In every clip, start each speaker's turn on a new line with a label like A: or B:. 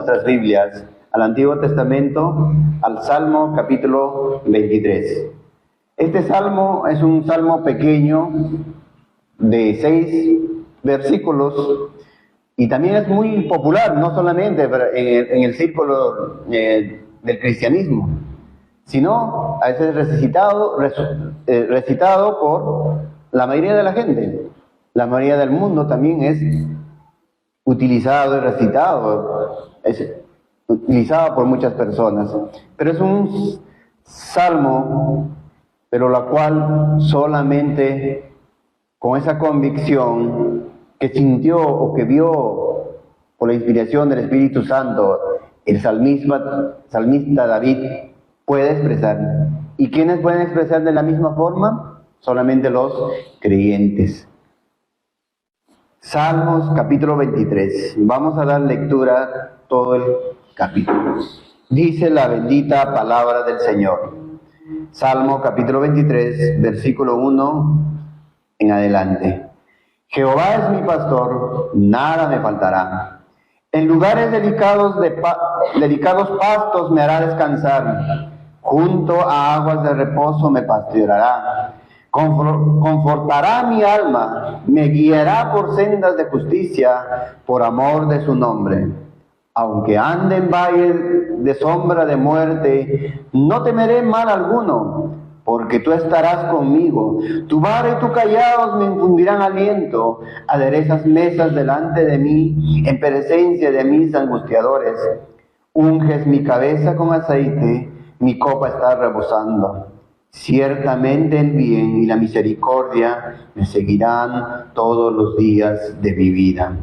A: nuestras Biblias al Antiguo Testamento, al Salmo capítulo 23. Este salmo es un salmo pequeño de 6 versículos y también es muy popular, no solamente en el círculo del cristianismo, sino a veces recitado por la mayoría de la gente. La mayoría del mundo también es utilizado y recitado, es utilizado por muchas personas. Pero es un salmo, pero la cual solamente con esa convicción que sintió o que vio por la inspiración del Espíritu Santo, el salmista David puede expresar. ¿Y quiénes pueden expresar de la misma forma? Solamente los creyentes. Salmos capítulo 23. Vamos a dar lectura todo el capítulo. Dice la bendita palabra del Señor. Salmo capítulo 23, versículo 1 en adelante. Jehová es mi pastor, nada me faltará. En lugares delicados pastos me hará descansar. Junto a aguas de reposo me pastoreará. Confortará mi alma, me guiará por sendas de justicia, por amor de su nombre. Aunque ande en valle de sombra de muerte, no temeré mal alguno, porque tú estarás conmigo. Tu vara y tu callado me infundirán aliento. Aderezas mesas delante de mí, en presencia de mis angustiadores. Unges mi cabeza con aceite, mi copa está rebosando. Ciertamente el bien y la misericordia me seguirán todos los días de mi vida.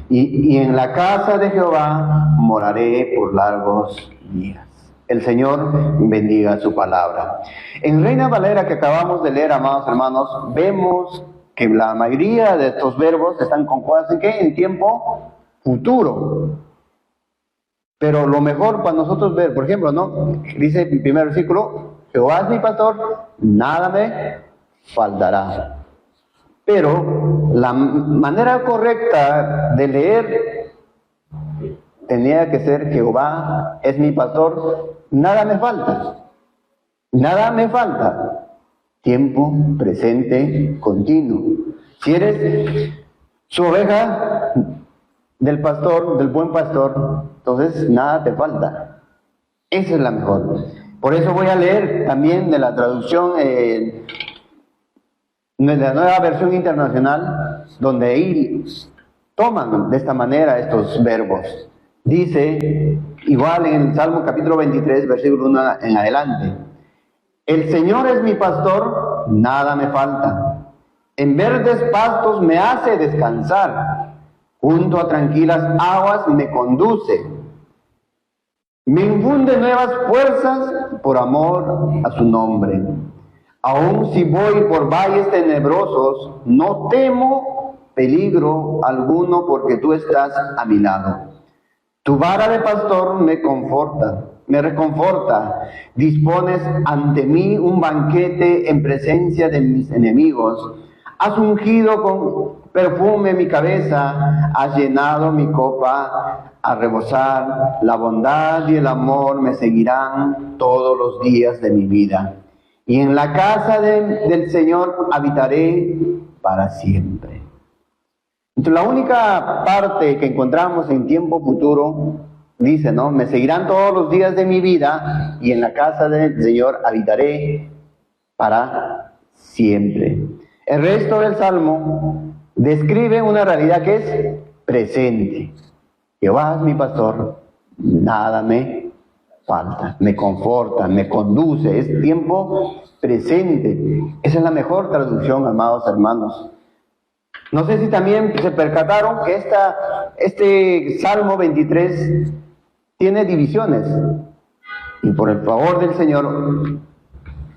A: Y en la casa de Jehová moraré por largos días. El Señor bendiga su palabra. En Reina Valera que acabamos de leer, amados hermanos, vemos que la mayoría de estos verbos están conjugados ¿en qué? En tiempo futuro. Pero lo mejor para nosotros ver, por ejemplo, ¿no? Dice el primer versículo, Jehová es mi pastor, nada me faltará. Pero la manera correcta de leer tenía que ser Jehová es mi pastor, nada me falta. Nada me falta. Tiempo presente continuo. Si eres su oveja del pastor, del buen pastor, entonces nada te falta. Esa es la mejor. Por eso voy a leer también de la traducción de la Nueva Versión Internacional, donde ahí toman de esta manera estos verbos. Dice, igual en el Salmo capítulo 23, versículo 1 en adelante, el Señor es mi pastor, nada me falta. En verdes pastos me hace descansar. Junto a tranquilas aguas me conduce. Me infunde nuevas fuerzas por amor a su nombre. Aun si voy por valles tenebrosos, no temo peligro alguno porque tú estás a mi lado. Tu vara de pastor me reconforta. Dispones ante mí un banquete en presencia de mis enemigos. Has ungido con perfume mi cabeza, has llenado mi copa a rebosar. La bondad y el amor me seguirán todos los días de mi vida. Y en la casa del Señor habitaré para siempre. Entonces, la única parte que encontramos en tiempo futuro, dice, ¿no? Me seguirán todos los días de mi vida y en la casa del Señor habitaré para siempre. El resto del Salmo describe una realidad que es presente. Jehová es mi pastor, nada me falta, me conforta, me conduce, es tiempo presente. Esa es la mejor traducción, amados hermanos. No sé si también se percataron que este Salmo 23 tiene divisiones. Y por el favor del Señor,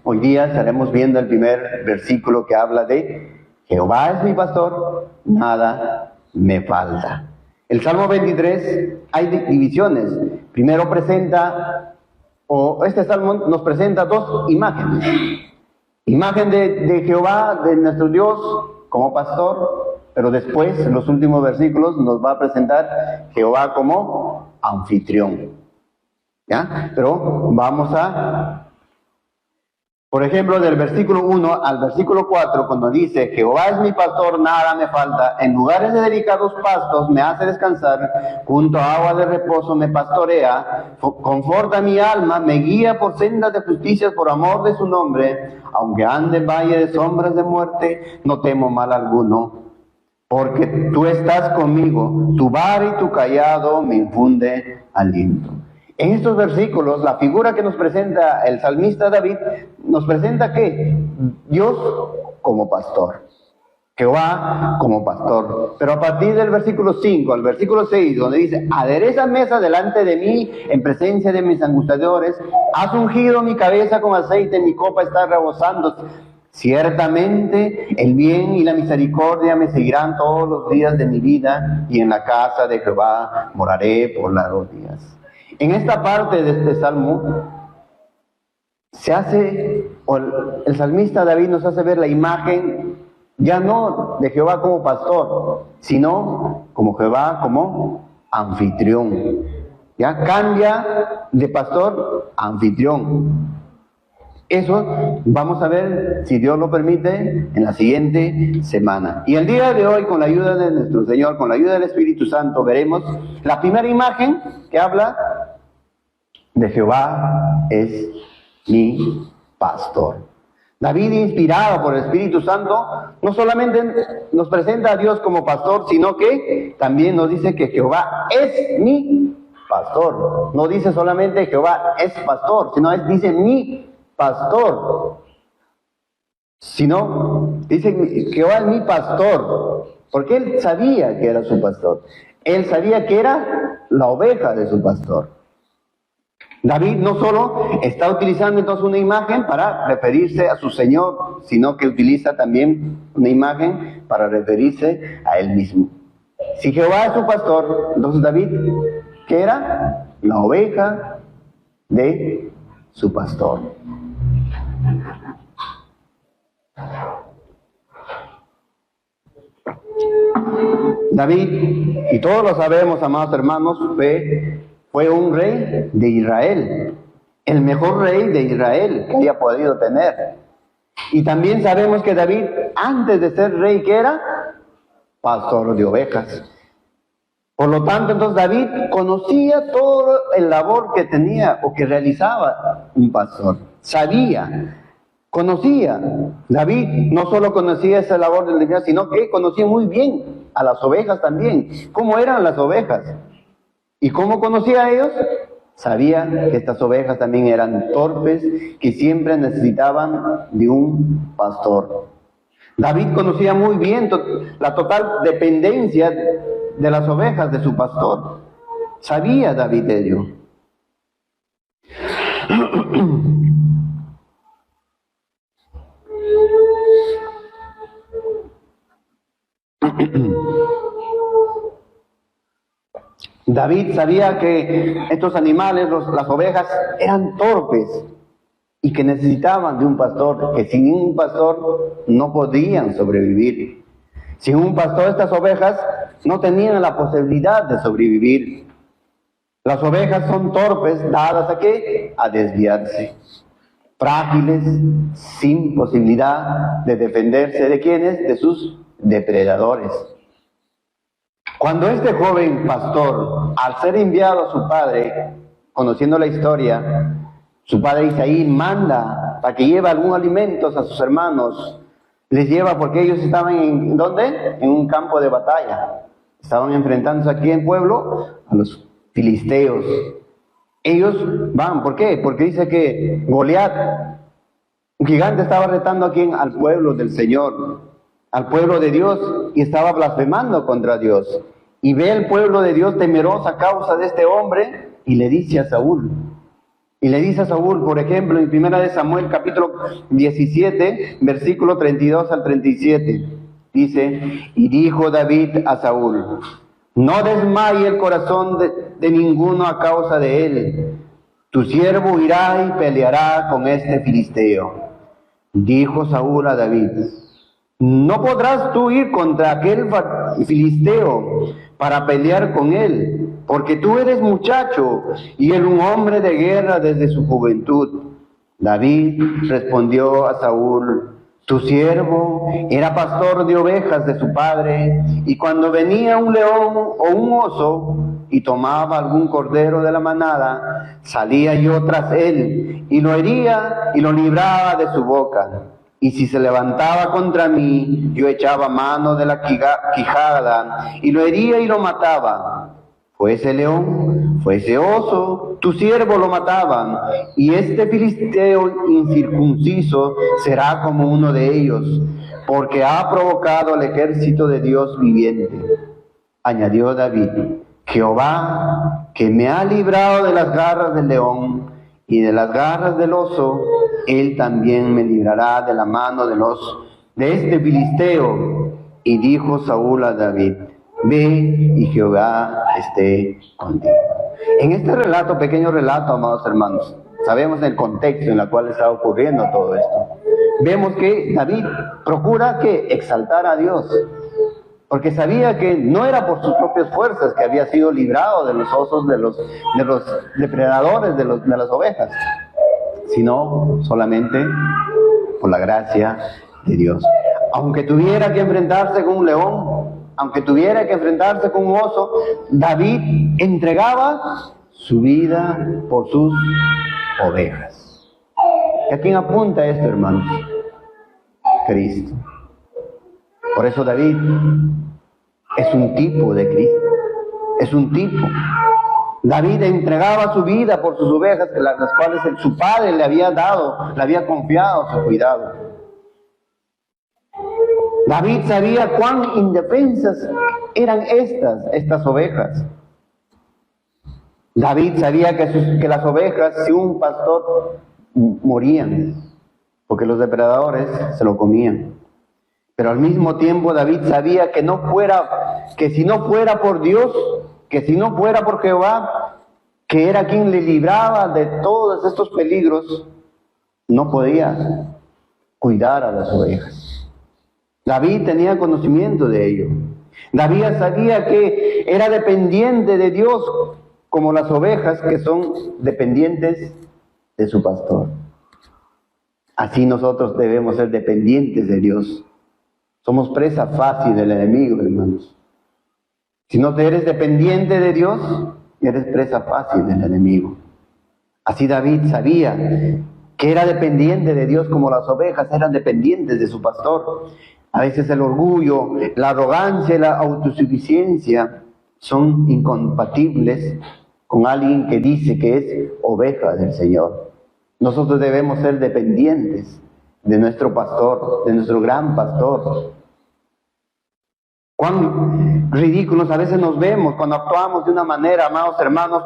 A: hoy día estaremos viendo el primer versículo que habla de Jehová es mi pastor, nada me falta. El Salmo 23 hay divisiones. Primero este Salmo nos presenta 2 imágenes. Imagen de Jehová, de nuestro Dios como pastor, pero después, en los últimos versículos, nos va a presentar Jehová como anfitrión. ¿Ya? Pero vamos a, por ejemplo, del versículo 1 al versículo 4, cuando dice, Jehová es mi pastor, nada me falta, en lugares de delicados pastos me hace descansar, junto a agua de reposo me pastorea, conforta mi alma, me guía por sendas de justicia por amor de su nombre, aunque ande en valle de sombras de muerte, no temo mal alguno, porque tú estás conmigo, tu vara y tu cayado me infunde aliento. En estos versículos, la figura que nos presenta el salmista David, nos presenta que Dios como pastor, Jehová como pastor. Pero a partir del versículo 5 al versículo 6, donde dice, adereza mesa delante de mí en presencia de mis angustiadores, has ungido mi cabeza con aceite, mi copa está rebosando. Ciertamente el bien y la misericordia me seguirán todos los días de mi vida, y en la casa de Jehová moraré por largos días. En esta parte de este salmo se hace, o el salmista David nos hace ver la imagen ya no de Jehová como pastor, sino como Jehová como anfitrión. Ya cambia de pastor a anfitrión. Eso vamos a ver, si Dios lo permite, en la siguiente semana. Y el día de hoy, con la ayuda de nuestro Señor, con la ayuda del Espíritu Santo, veremos la primera imagen que habla de Jehová es mi pastor. David, inspirado por el Espíritu Santo, no solamente nos presenta a Dios como pastor, sino que también nos dice que Jehová es mi pastor. No dice solamente Jehová es pastor, sino dice mi pastor. Sino dice Jehová es mi pastor, porque él sabía que era su pastor. Él sabía que era la oveja de su pastor. David no solo está utilizando entonces una imagen para referirse a su Señor, sino que utiliza también una imagen para referirse a él mismo. Si Jehová es su pastor, entonces David, ¿qué era? La oveja de su pastor. David, y todos lo sabemos, amados hermanos, fue un rey de Israel, el mejor rey de Israel que haya podido tener. Y también sabemos que David, antes de ser rey, ¿qué era? Pastor de ovejas. Por lo tanto, entonces David conocía todo el labor que tenía o que realizaba un pastor. Sabía, conocía. David no solo conocía esa labor del Señor, sino que conocía muy bien a las ovejas también. ¿Cómo eran las ovejas? ¿Y cómo conocía a ellos? Sabía que estas ovejas también eran torpes, que siempre necesitaban de un pastor. David conocía muy bien la total dependencia de las ovejas de su pastor. Sabía David de ello. David sabía que estos animales, las ovejas, eran torpes y que necesitaban de un pastor, que sin un pastor no podían sobrevivir. Sin un pastor, estas ovejas no tenían la posibilidad de sobrevivir. Las ovejas son torpes, dadas ¿a qué? A desviarse. Frágiles, sin posibilidad de defenderse ¿de quiénes? De sus depredadores. Cuando este joven pastor, al ser enviado a su padre, conociendo la historia, su padre Isaí manda para que lleve algún alimento a sus hermanos. Les lleva porque ellos estaban en ¿dónde? En un campo de batalla. Estaban enfrentándose aquí en pueblo a los filisteos. Ellos van, ¿por qué? Porque dice que Goliat, un gigante, estaba retando aquí al pueblo del Señor, al pueblo de Dios, y estaba blasfemando contra Dios. Y ve el pueblo de Dios temeroso a causa de este hombre, y le dice a Saúl, por ejemplo, en 1 Samuel capítulo 17, versículo 32 al 37, dice, y dijo David a Saúl, no desmaye el corazón de ninguno a causa de él, tu siervo irá y peleará con este filisteo. Dijo Saúl a David, no podrás tú ir contra aquel filisteo para pelear con él, porque tú eres muchacho y él un hombre de guerra desde su juventud. David respondió a Saúl: tu siervo era pastor de ovejas de su padre, y cuando venía un león o un oso y tomaba algún cordero de la manada, salía yo tras él y lo hería y lo libraba de su boca. Y si se levantaba contra mí, yo echaba mano de la quijada y lo hería y lo mataba. Fuese león, fuese oso, tu siervo lo mataban, y este filisteo incircunciso será como uno de ellos, porque ha provocado al ejército de Dios viviente. Añadió David: Jehová, que me ha librado de las garras del león y de las garras del oso, él también me librará de la mano de este filisteo. Y dijo Saúl a David: ve y Jehová esté contigo. En este relato, pequeño relato, amados hermanos, sabemos el contexto en el cual está ocurriendo todo esto. Vemos que David procura que exaltar a Dios, porque sabía que no era por sus propias fuerzas que había sido librado de los osos, de los depredadores, de las ovejas, sino solamente por la gracia de Dios. Aunque tuviera que enfrentarse con un león, aunque tuviera que enfrentarse con un oso, David entregaba su vida por sus ovejas. ¿Y a quién apunta esto, hermanos? Cristo. Por eso David es un tipo de Cristo. Es un tipo. David entregaba su vida por sus ovejas, las cuales su padre le había dado, le había confiado su cuidado. David sabía cuán indefensas eran estas ovejas. David sabía que las ovejas, si un pastor, morían, porque los depredadores se lo comían. Pero al mismo tiempo David sabía que si no fuera por Dios, que si no fuera por Jehová, que era quien le libraba de todos estos peligros, no podía cuidar a las ovejas. David tenía conocimiento de ello. David sabía que era dependiente de Dios, como las ovejas que son dependientes de su pastor. Así nosotros debemos ser dependientes de Dios. Somos presa fácil del enemigo, hermanos. Si no eres dependiente de Dios, eres presa fácil del enemigo. Así David sabía que era dependiente de Dios, como las ovejas eran dependientes de su pastor. A veces el orgullo, la arrogancia y la autosuficiencia son incompatibles con alguien que dice que es oveja del Señor. Nosotros debemos ser dependientes de nuestro pastor, de nuestro gran pastor. Cuán ridículos a veces nos vemos cuando actuamos de una manera, amados hermanos,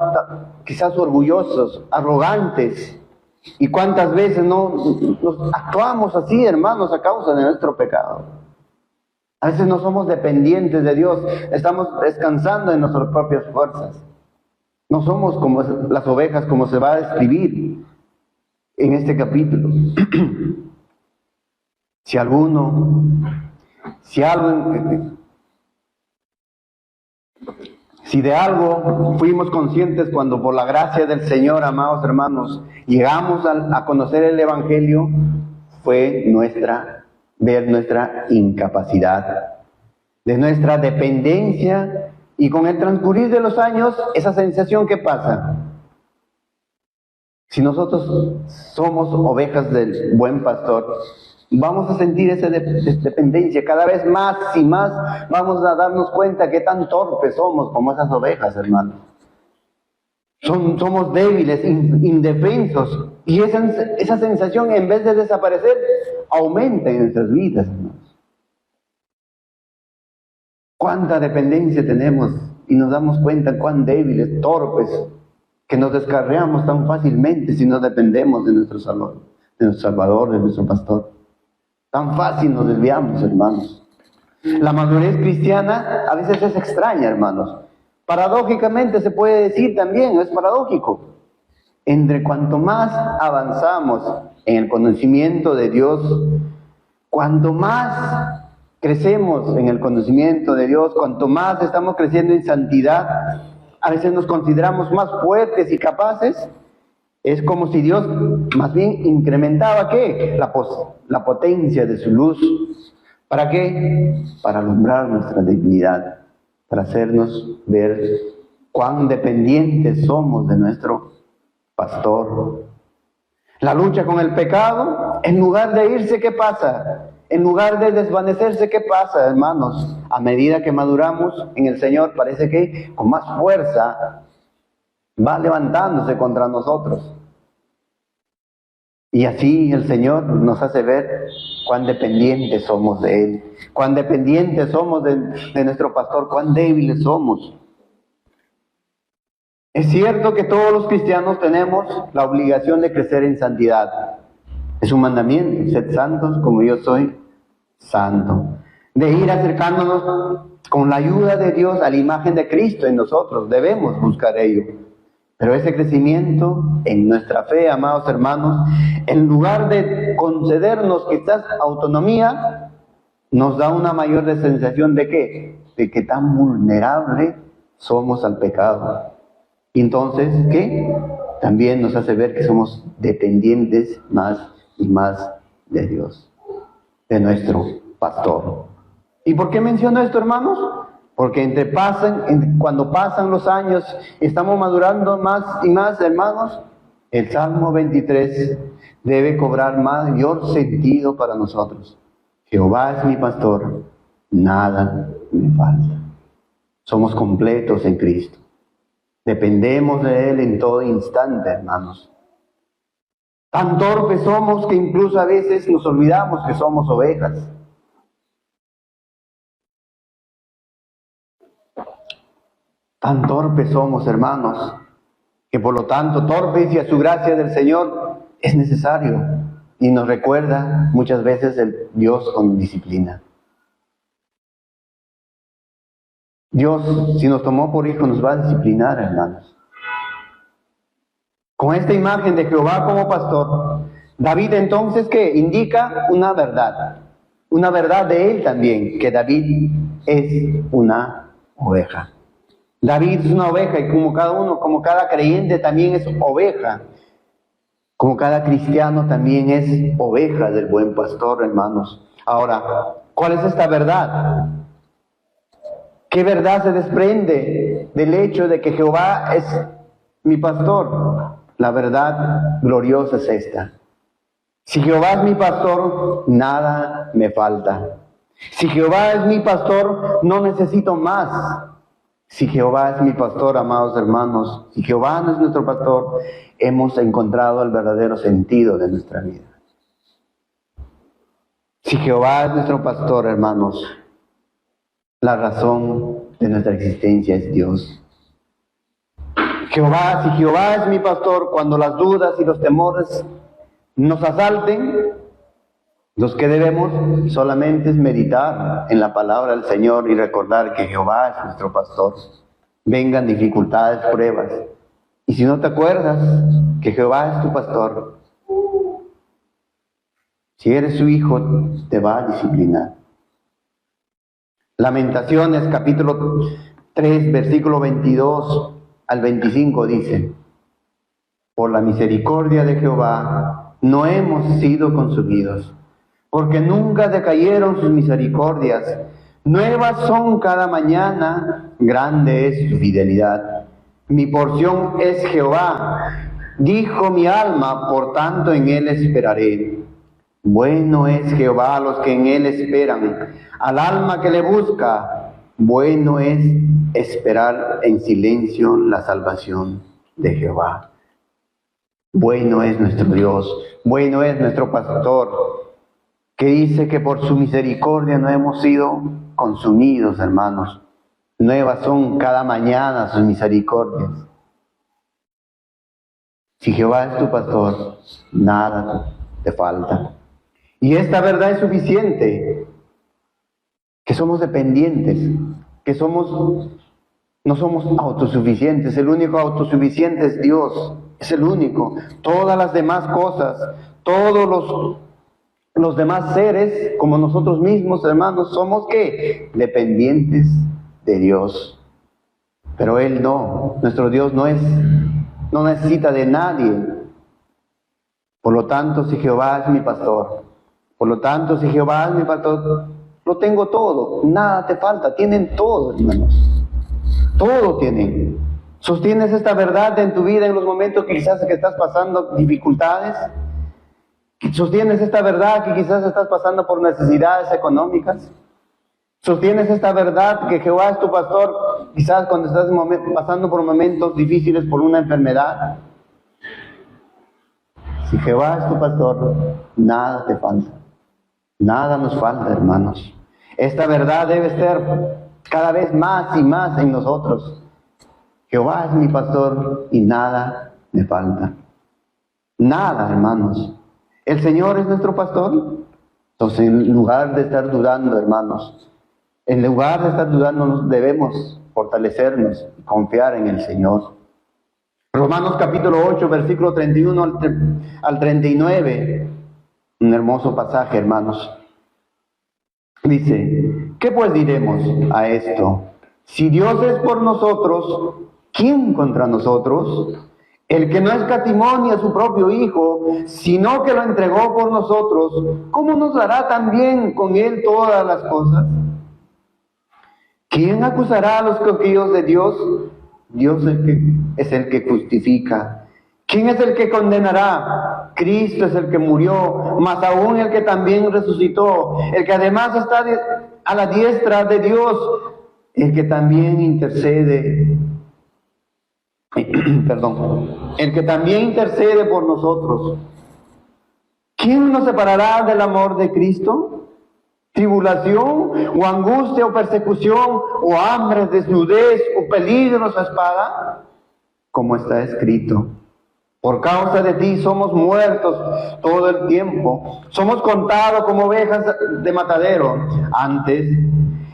A: quizás orgullosos, arrogantes. Y cuántas veces nos actuamos así, hermanos, a causa de nuestro pecado. A veces no somos dependientes de Dios, estamos descansando en nuestras propias fuerzas. No somos como las ovejas, como se va a describir en este capítulo. Si de algo fuimos conscientes cuando por la gracia del Señor, amados hermanos, llegamos a conocer el Evangelio, fue ver nuestra incapacidad, de nuestra dependencia, y con el transcurrir de los años, esa sensación que pasa. Si nosotros somos ovejas del buen pastor, vamos a sentir esa dependencia cada vez más y más. Vamos a darnos cuenta que tan torpes somos como esas ovejas, hermanos. Somos débiles, indefensos. Y esa sensación, en vez de desaparecer, aumenta en nuestras vidas, hermanos. Cuánta dependencia tenemos y nos damos cuenta cuán débiles, torpes, que nos descarriamos tan fácilmente si no dependemos de nuestro Salvador, de nuestro pastor. Tan fácil nos desviamos, hermanos. La madurez cristiana a veces es extraña, hermanos. Paradójicamente se puede decir también, es paradójico. Entre cuanto más avanzamos en el conocimiento de Dios, cuanto más crecemos en el conocimiento de Dios, cuanto más estamos creciendo en santidad, a veces nos consideramos más fuertes y capaces, es como si Dios más bien incrementaba, ¿qué? La potencia de su luz. ¿Para qué? Para alumbrar nuestra dignidad, para hacernos ver cuán dependientes somos de nuestro pastor. La lucha con el pecado, en lugar de irse, ¿qué pasa? En lugar de desvanecerse, ¿qué pasa, hermanos? A medida que maduramos en el Señor, parece que con más fuerza va levantándose contra nosotros. Y así el Señor nos hace ver cuán dependientes somos de Él, cuán dependientes somos de nuestro pastor, cuán débiles somos. Es cierto que todos los cristianos tenemos la obligación de crecer en santidad. Es un mandamiento, sed santos como yo soy santo. De ir acercándonos con la ayuda de Dios a la imagen de Cristo en nosotros. Debemos buscar ello. Pero ese crecimiento en nuestra fe, amados hermanos, en lugar de concedernos quizás autonomía, nos da una mayor sensación de ¿qué? De que tan vulnerable somos al pecado. Y entonces, ¿qué? También nos hace ver que somos dependientes más y más de Dios, de nuestro pastor. ¿Y por qué menciono esto, hermanos? Porque cuando pasan los años y estamos madurando más y más, hermanos, el Salmo 23 debe cobrar mayor sentido para nosotros. Jehová es mi pastor, nada me falta. Somos completos en Cristo. Dependemos de Él en todo instante, hermanos. Tan torpes somos que incluso a veces nos olvidamos que somos ovejas. Tan torpes somos, hermanos, que por lo tanto, torpes y a su gracia del Señor es necesario. Y nos recuerda muchas veces el Dios con disciplina. Dios, si nos tomó por hijo, nos va a disciplinar, hermanos. Con esta imagen de Jehová como pastor, David entonces, ¿qué? Indica una verdad de él también, que David es una oveja. David es una oveja y como cada uno, como cada creyente también es oveja. Como cada cristiano también es oveja del buen pastor, hermanos. Ahora, ¿cuál es esta verdad? ¿Qué verdad se desprende del hecho de que Jehová es mi pastor? La verdad gloriosa es esta. Si Jehová es mi pastor, nada me falta. Si Jehová es mi pastor, no necesito más. Si Jehová es mi pastor, amados hermanos, si Jehová no es nuestro pastor, hemos encontrado el verdadero sentido de nuestra vida. Si Jehová es nuestro pastor, hermanos, la razón de nuestra existencia es Dios. Si Jehová es mi pastor, cuando las dudas y los temores nos asalten, los que debemos solamente es meditar en la palabra del Señor y recordar que Jehová es nuestro pastor. Vengan dificultades, pruebas. Y si no te acuerdas que Jehová es tu pastor, si eres su hijo, te va a disciplinar. Lamentaciones, capítulo 3, versículo 22 al 25 dice: por la misericordia de Jehová no hemos sido consumidos, porque nunca decayeron sus misericordias. Nuevas son cada mañana, grande es su fidelidad. Mi porción es Jehová, dijo mi alma, por tanto en él esperaré. Bueno es Jehová a los que en él esperan, al alma que le busca. Bueno es esperar en silencio la salvación de Jehová. Bueno es nuestro Dios, bueno es nuestro pastor, que dice que por su misericordia no hemos sido consumidos, hermanos. Nuevas son cada mañana sus misericordias. Si Jehová es tu pastor, nada te falta. Y esta verdad es suficiente, que somos dependientes, que no somos autosuficientes. El único autosuficiente es Dios, es el único. Todas las demás cosas, todos los demás seres, como nosotros mismos, hermanos, somos ¿qué? Dependientes de Dios. Pero Él no. Nuestro Dios no necesita de nadie. Por lo tanto, si Jehová es mi pastor, por lo tanto, si Jehová es mi pastor, lo tengo todo, nada te falta, tienen todo, hermanos. Todo tienen. ¿Sostienes esta verdad en tu vida en los momentos que quizás que estás pasando dificultades? ¿Sostienes esta verdad que quizás estás pasando por necesidades económicas? ¿Sostienes esta verdad que Jehová es tu pastor quizás cuando estás pasando por momentos difíciles por una enfermedad? Si Jehová es tu pastor, nada te falta. Nada nos falta, hermanos. Esta verdad debe ser cada vez más y más en nosotros. Jehová es mi pastor y nada me falta. Nada, hermanos. ¿El Señor es nuestro pastor? Entonces, en lugar de estar dudando, hermanos, en lugar de estar dudando, debemos fortalecernos y confiar en el Señor. Romanos capítulo 8, versículo 31 al 39. Un hermoso pasaje, hermanos. Dice, ¿qué pues diremos a esto? Si Dios es por nosotros, ¿quién contra nosotros? El que no escatimó ni a su propio Hijo, sino que lo entregó por nosotros, ¿cómo nos dará también con Él todas las cosas? ¿Quién acusará a los escogidos de Dios? Dios es el que justifica. ¿Quién es el que condenará? Cristo es el que murió, más aún el que también resucitó, el que además está a la diestra de Dios, el que también intercede, el que también intercede por nosotros. ¿Quién nos separará del amor de Cristo? ¿Tribulación, o angustia, o persecución, o hambre, desnudez, o peligros, o espada? Como está escrito, por causa de ti somos muertos todo el tiempo, somos contados como ovejas de matadero. Antes,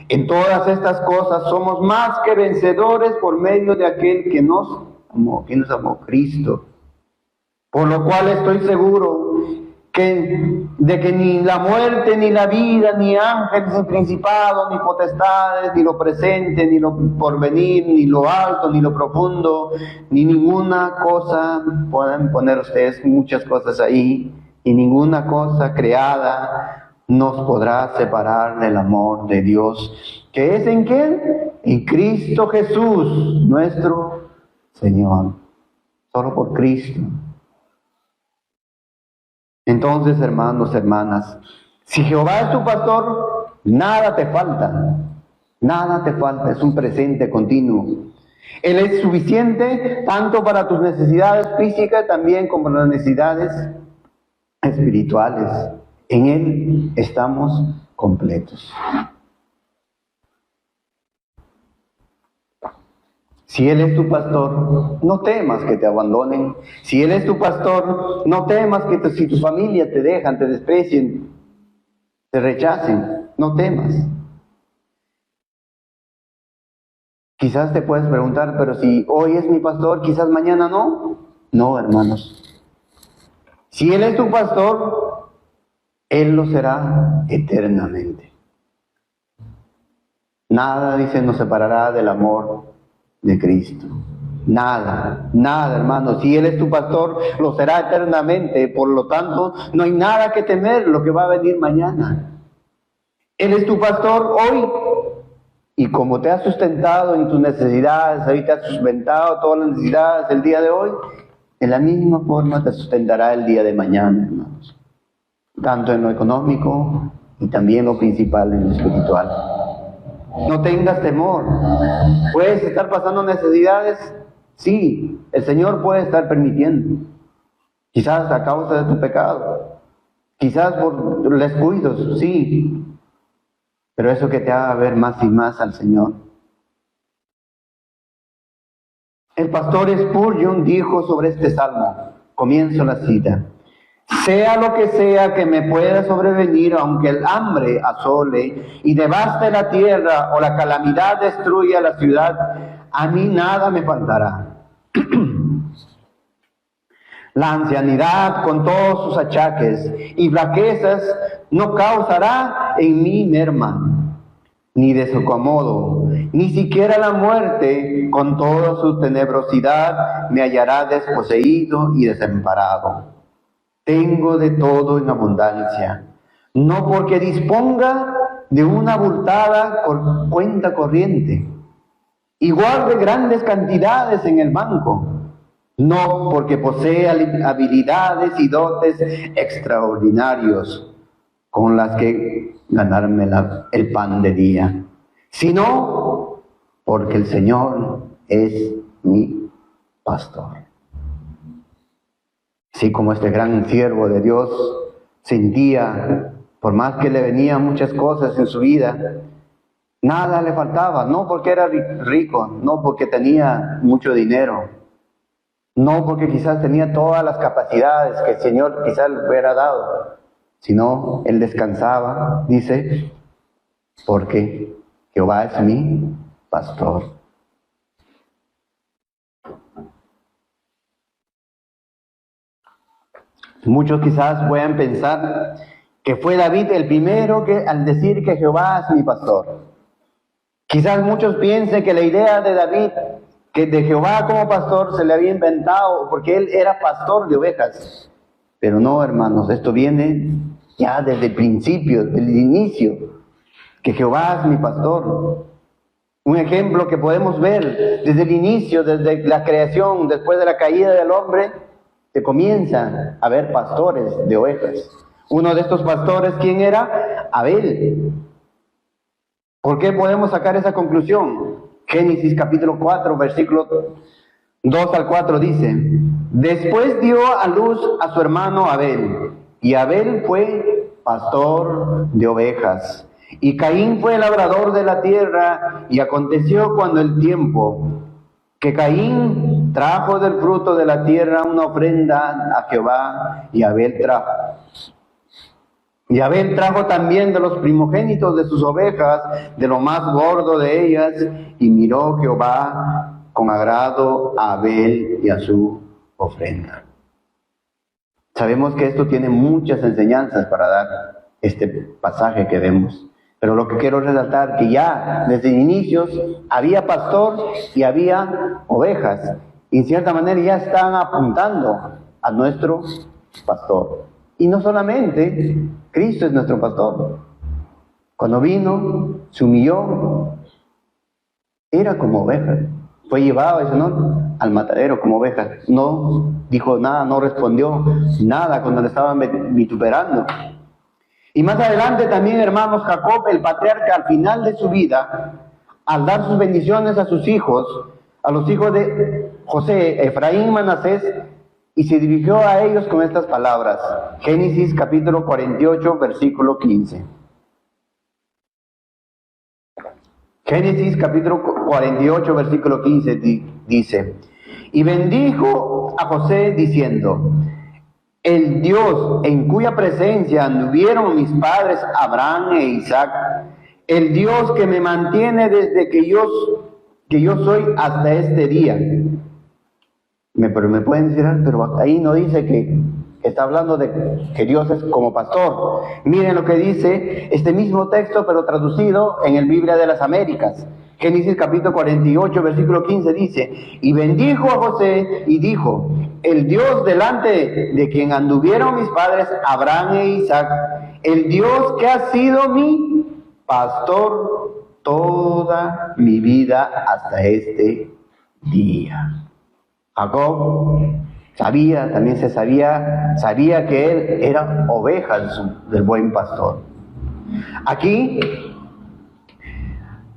A: en todas estas cosas somos más que vencedores por medio de aquel que nos amó, Cristo. Por lo cual estoy seguro de que ni la muerte, ni la vida, ni ángeles, ni principados, ni potestades, ni lo presente, ni lo porvenir, ni lo alto, ni lo profundo, ni ninguna cosa, pueden poner ustedes muchas cosas ahí, y ninguna cosa creada nos podrá separar del amor de Dios, que es ¿en quién? En Cristo Jesús, nuestro Señor. Solo por Cristo. Entonces, hermanos, hermanas, si Jehová es tu pastor, nada te falta. Nada te falta, es un presente continuo. Él es suficiente tanto para tus necesidades físicas también como para las necesidades espirituales. En Él estamos completos. Si Él es tu pastor, no temas que te abandonen. Si Él es tu pastor, no temas que si tu familia te dejan, te desprecien, te rechacen. No temas. Quizás te puedes preguntar, pero si hoy es mi pastor, quizás mañana no. No, hermanos. Si Él es tu pastor, Él lo será eternamente. Nada, dice, nos separará del amor de Cristo. Nada, nada, hermanos. Si Él es tu pastor, lo será eternamente. Por lo tanto, no hay nada que temer lo que va a venir mañana. Él es tu pastor hoy. Y como te ha sustentado en tus necesidades, hoy te ha sustentado todas las necesidades del día de hoy, en la misma forma te sustentará el día de mañana, hermanos. Tanto en lo económico y también lo principal en lo espiritual. No tengas temor. ¿Puedes estar pasando necesidades? Sí, el Señor puede estar permitiendo. Quizás a causa de tu pecado. Quizás por descuidos, sí. Pero eso que te haga ver más y más al Señor. El pastor Spurgeon dijo sobre este salmo, comienzo la cita: sea lo que sea que me pueda sobrevenir, aunque el hambre asole y devaste la tierra o la calamidad destruya la ciudad, a mí nada me faltará. La ancianidad con todos sus achaques y flaquezas no causará en mí merma, ni desacomodo, ni siquiera la muerte, con toda su tenebrosidad, me hallará desposeído y desamparado. Tengo de todo en abundancia, no porque disponga de una abultada cuenta corriente, igual de grandes cantidades en el banco, no porque posea habilidades y dotes extraordinarios con las que ganarme el pan de día, sino porque el Señor es mi pastor. Así como este gran siervo de Dios sentía, por más que le venían muchas cosas en su vida, nada le faltaba, no porque era rico, no porque tenía mucho dinero, no porque quizás tenía todas las capacidades que el Señor quizás le hubiera dado, sino él descansaba, dice, porque Jehová es mi pastor. Muchos quizás puedan pensar que fue David el primero que al decir que Jehová es mi pastor. Quizás muchos piensen que la idea de David, que de Jehová como pastor, se le había inventado porque él era pastor de ovejas. Pero no, hermanos, esto viene ya desde el principio, desde el inicio, que Jehová es mi pastor. Un ejemplo que podemos ver desde el inicio, desde la creación, después de la caída del hombre, se comienzan a ver pastores de ovejas. Uno de estos pastores, ¿quién era? Abel. ¿Por qué podemos sacar esa conclusión? Génesis capítulo 4, versículo 2 al 4 dice: después dio a luz a su hermano Abel, y Abel fue pastor de ovejas, y Caín fue labrador de la tierra. Y aconteció cuando el tiempo que Caín trajo del fruto de la tierra una ofrenda a Jehová, y Abel trajo también de los primogénitos de sus ovejas, de lo más gordo de ellas, y miró Jehová con agrado a Abel y a su ofrenda. Sabemos que esto tiene muchas enseñanzas para dar este pasaje que vemos. Pero lo que quiero resaltar que ya desde inicios había pastor y había ovejas. Y en cierta manera ya están apuntando a nuestro pastor. Y no solamente Cristo es nuestro pastor. Cuando vino, se humilló, era como oveja. Fue llevado ese no al matadero como oveja. No dijo nada, no respondió nada cuando le estaban vituperando. Y más adelante también, hermanos, Jacob, el patriarca, al final de su vida, al dar sus bendiciones a sus hijos, a los hijos de José, Efraín y Manasés, y se dirigió a ellos con estas palabras. Génesis capítulo 48, versículo 15. Génesis capítulo 48, versículo 15 dice: y bendijo a José diciendo: el Dios en cuya presencia anduvieron mis padres Abraham e Isaac, el Dios que me mantiene desde que yo soy hasta este día. Pero me pueden decir, pero ahí no dice que está hablando de que Dios es como pastor. Miren lo que dice este mismo texto, pero traducido en el Biblia de las Américas. Génesis capítulo 48, versículo 15 dice: y bendijo a José y dijo: el Dios delante de quien anduvieron mis padres Abraham e Isaac, el Dios que ha sido mi pastor toda mi vida hasta este día. Jacob sabía que él era oveja del buen pastor. Aquí,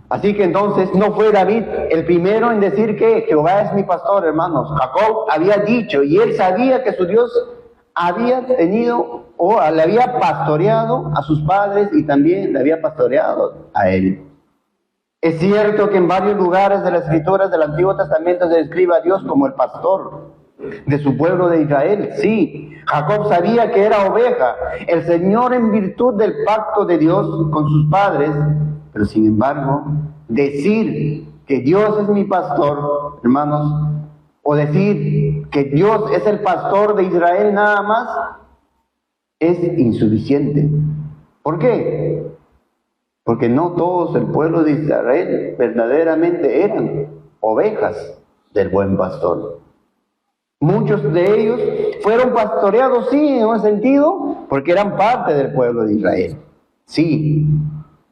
A: así que entonces no fue David el primero en decir que Jehová es mi pastor, hermanos. Jacob había dicho, y él sabía que su Dios había tenido o le había pastoreado a sus padres y también le había pastoreado a él. Es cierto que en varios lugares de las escrituras del Antiguo Testamento se describe a Dios como el pastor de su pueblo de Israel. Sí, Jacob sabía que era oveja, el Señor en virtud del pacto de Dios con sus padres, pero sin embargo, decir que Dios es mi pastor, hermanos, o decir que Dios es el pastor de Israel nada más, es insuficiente. ¿Por qué? porque no todos el pueblo de Israel verdaderamente eran ovejas del buen pastor. Muchos de ellos fueron pastoreados, sí, en un sentido, porque eran parte del pueblo de Israel. Sí,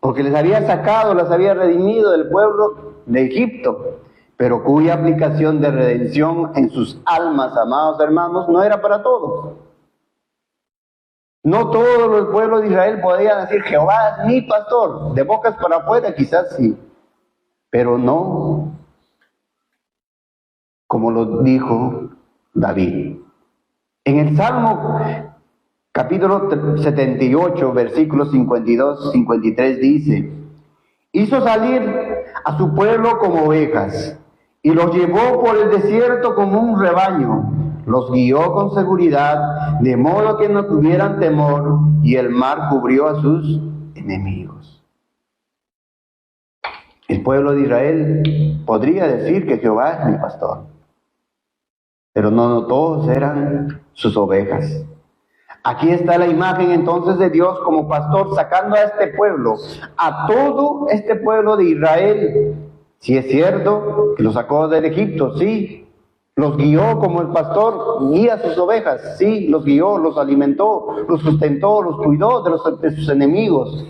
A: porque les había sacado, les había redimido del pueblo de Egipto, pero cuya aplicación de redención en sus almas, amados hermanos, no era para todos. No todos los pueblos de Israel podían decir, Jehová es mi pastor. De bocas para afuera quizás sí, pero no como lo dijo David. En el Salmo capítulo 78, versículos 52, 53 dice, hizo salir a su pueblo como ovejas y los llevó por el desierto como un rebaño. Los guió con seguridad, de modo que no tuvieran temor, y el mar cubrió a sus enemigos. El pueblo de Israel podría decir que Jehová es mi pastor, pero no todos eran sus ovejas. Aquí está la imagen entonces de Dios como pastor sacando a este pueblo, a todo este pueblo de Israel. Si es cierto que los sacó del Egipto, sí. Los guió como el pastor guía a sus ovejas, sí. Los guió, los alimentó, los sustentó, los cuidó de sus enemigos,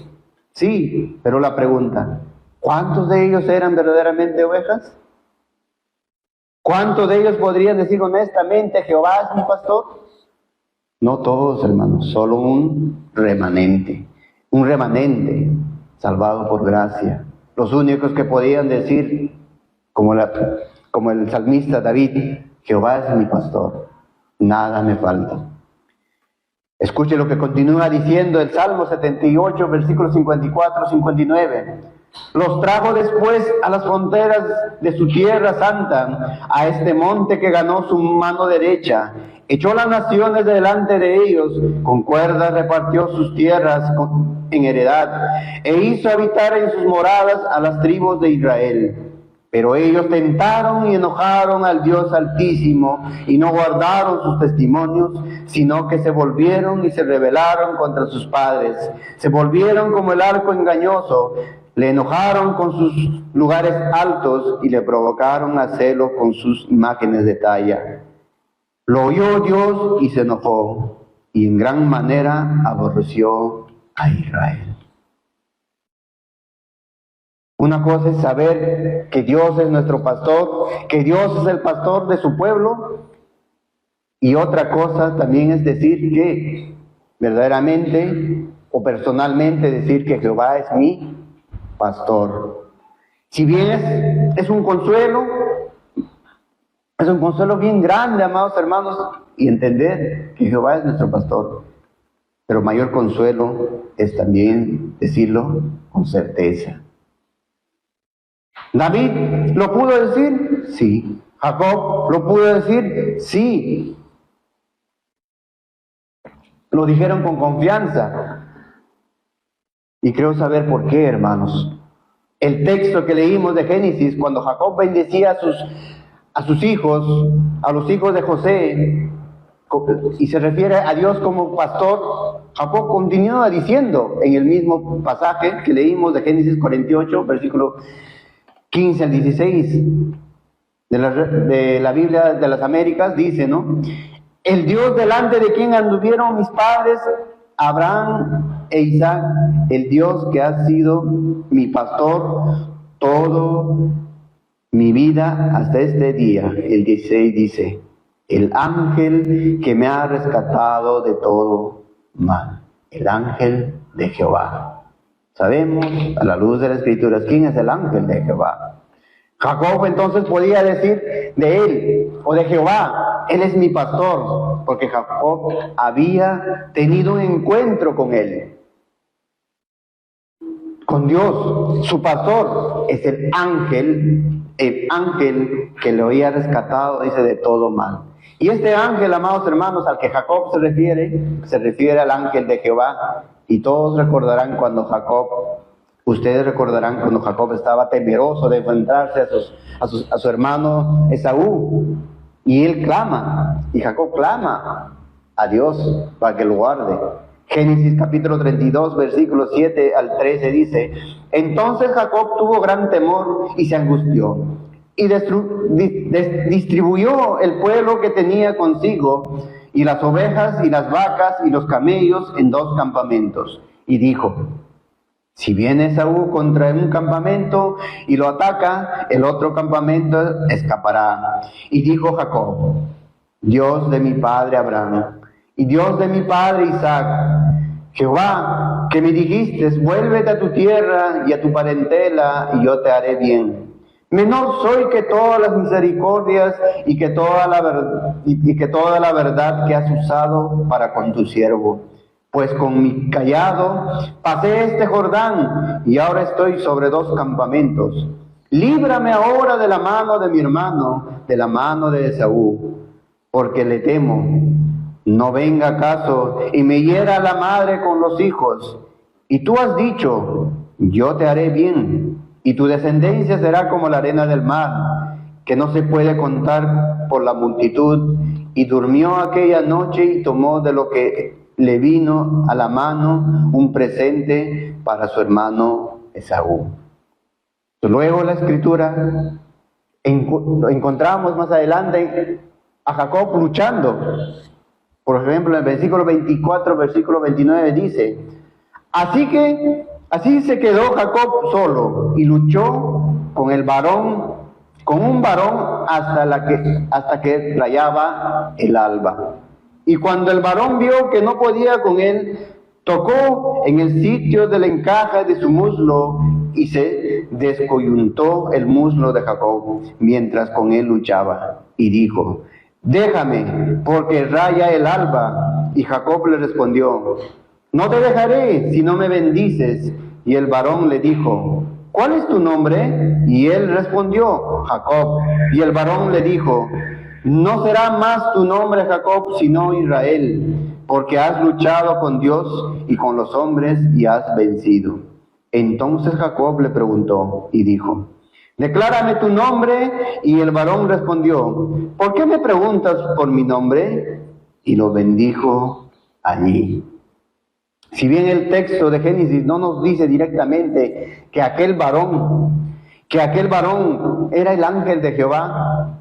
A: sí. Pero la pregunta, ¿cuántos de ellos eran verdaderamente ovejas? ¿Cuántos de ellos podrían decir honestamente, Jehová es mi pastor? No todos, hermanos, solo un remanente salvado por gracia. Los únicos que podían decir, como el salmista David, Jehová es mi pastor, nada me falta. Escuche lo que continúa diciendo el Salmo 78, versículos 54, 59. Los trajo después a las fronteras de su tierra santa, a este monte que ganó su mano derecha. Echó las naciones delante de ellos, con cuerdas repartió sus tierras en heredad, e hizo habitar en sus moradas a las tribus de Israel. Pero ellos tentaron y enojaron al Dios Altísimo, y no guardaron sus testimonios, sino que se volvieron y se rebelaron contra sus padres. Se volvieron como el arco engañoso, le enojaron con sus lugares altos y le provocaron a celo con sus imágenes de talla. Lo oyó Dios y se enojó, y en gran manera aborreció a Israel. Una cosa es saber que Dios es nuestro pastor, que Dios es el pastor de su pueblo, y otra cosa también es decir que verdaderamente o personalmente decir que Jehová es mi pastor. Si bien es un consuelo bien grande, amados hermanos, y entender que Jehová es nuestro pastor, pero mayor consuelo es también decirlo con certeza. ¿David lo pudo decir? Sí. ¿Jacob lo pudo decir? Sí. Lo dijeron con confianza. Y creo saber por qué, hermanos. El texto que leímos de Génesis, cuando Jacob bendecía a sus hijos, a los hijos de José, y se refiere a Dios como pastor, Jacob continúa diciendo en el mismo pasaje que leímos de Génesis 48, versículo 15 al 16 de la Biblia de las Américas, dice, ¿no? El Dios delante de quien anduvieron mis padres, Abraham e Isaac, el Dios que ha sido mi pastor todo mi vida hasta este día. El 16 dice, el ángel que me ha rescatado de todo mal, el ángel de Jehová. Sabemos, a la luz de las Escrituras, quién es el ángel de Jehová. Jacob entonces podía decir de él o de Jehová, él es mi pastor, porque Jacob había tenido un encuentro con él, con Dios. Su pastor es el ángel que lo había rescatado, dice, de todo mal. Y este ángel, amados hermanos, al que Jacob se refiere al ángel de Jehová. Y todos recordarán ustedes recordarán cuando Jacob estaba temeroso de enfrentarse a su hermano Esaú. Y él clama, y Jacob clama a Dios para que lo guarde. Génesis capítulo 32, versículos 7 al 13 dice: entonces Jacob tuvo gran temor y se angustió, y distribuyó el pueblo que tenía consigo, y las ovejas y las vacas y los camellos en 2 campamentos. Y dijo: si viene Esaú contra un campamento y lo ataca, el otro campamento escapará. Y dijo Jacob: Dios de mi padre Abraham y Dios de mi padre Isaac, Jehová, que me dijiste, vuélvete a tu tierra y a tu parentela, y yo te haré bien. Menor soy que todas las misericordias y que toda la verdad que has usado para con tu siervo. Pues con mi cayado pasé este Jordán, y ahora estoy sobre 2 campamentos. Líbrame ahora de la mano de mi hermano, de la mano de Esaú, porque le temo. No venga acaso y me hiera la madre con los hijos. Y tú has dicho: yo te haré bien, y tu descendencia será como la arena del mar, que no se puede contar por la multitud. Y durmió aquella noche y tomó de lo que le vino a la mano un presente para su hermano Esaú. Luego la escritura encontramos más adelante a Jacob luchando. Por ejemplo, en el versículo 24, versículo 29 dice: así se quedó Jacob solo y luchó con un varón hasta que rayaba el alba. Y cuando el varón vio que no podía con él, tocó en el sitio del encaje de su muslo, y se descoyuntó el muslo de Jacob mientras con él luchaba. Y dijo: déjame, porque raya el alba. Y Jacob le respondió: no te dejaré si no me bendices. Y el varón le dijo: ¿cuál es tu nombre? Y él respondió: Jacob. Y el varón le dijo: no será más tu nombre Jacob, sino Israel, porque has luchado con Dios y con los hombres y has vencido. Entonces Jacob le preguntó y dijo: declárame tu nombre. Y el varón respondió: ¿por qué me preguntas por mi nombre? Y lo bendijo allí. Si bien el texto de Génesis no nos dice directamente que aquel varón era el ángel de Jehová,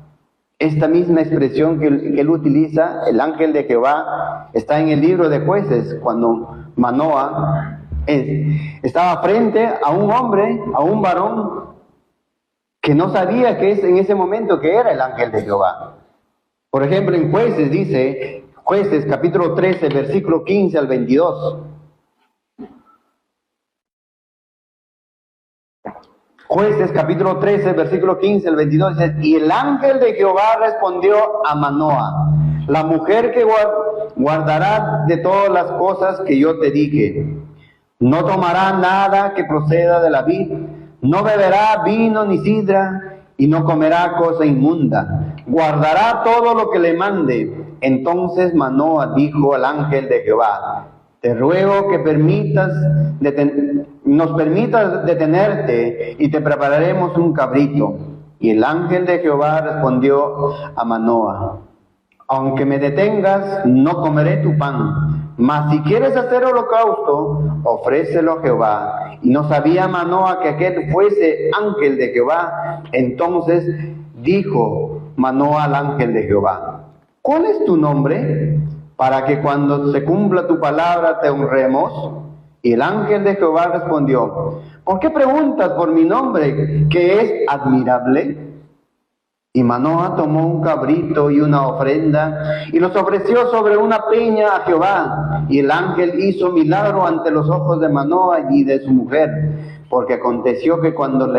A: esta misma expresión que él utiliza, el ángel de Jehová, está en el libro de Jueces, cuando Manoa estaba frente a un hombre, a un varón, que no sabía en ese momento que era el ángel de Jehová. Por ejemplo, en Jueces dice, Jueces capítulo 13, versículo 15 al 22. Jueces capítulo 13, versículo 15 al 22 dice: y el ángel de Jehová respondió a Manoa: la mujer que guardará de todas las cosas que yo te dije. No tomará nada que proceda de la vid, no beberá vino ni sidra, y no comerá cosa inmunda. Guardará todo lo que le mande. Entonces Manoa dijo al ángel de Jehová: te ruego que nos permitas detenerte, y te prepararemos un cabrito. Y el ángel de Jehová respondió a Manoa: aunque me detengas, no comeré tu pan. Mas si quieres hacer holocausto, ofrécelo a Jehová. Y no sabía Manoa que aquel fuese ángel de Jehová. Entonces dijo Manoa al ángel de Jehová: ¿cuál es tu nombre? Para que cuando se cumpla tu palabra te honremos. Y el ángel de Jehová respondió: ¿por qué preguntas por mi nombre, que es admirable? Y Manoa tomó un cabrito y una ofrenda, y los ofreció sobre una peña a Jehová. Y el ángel hizo milagro ante los ojos de Manoa y de su mujer, porque aconteció que cuando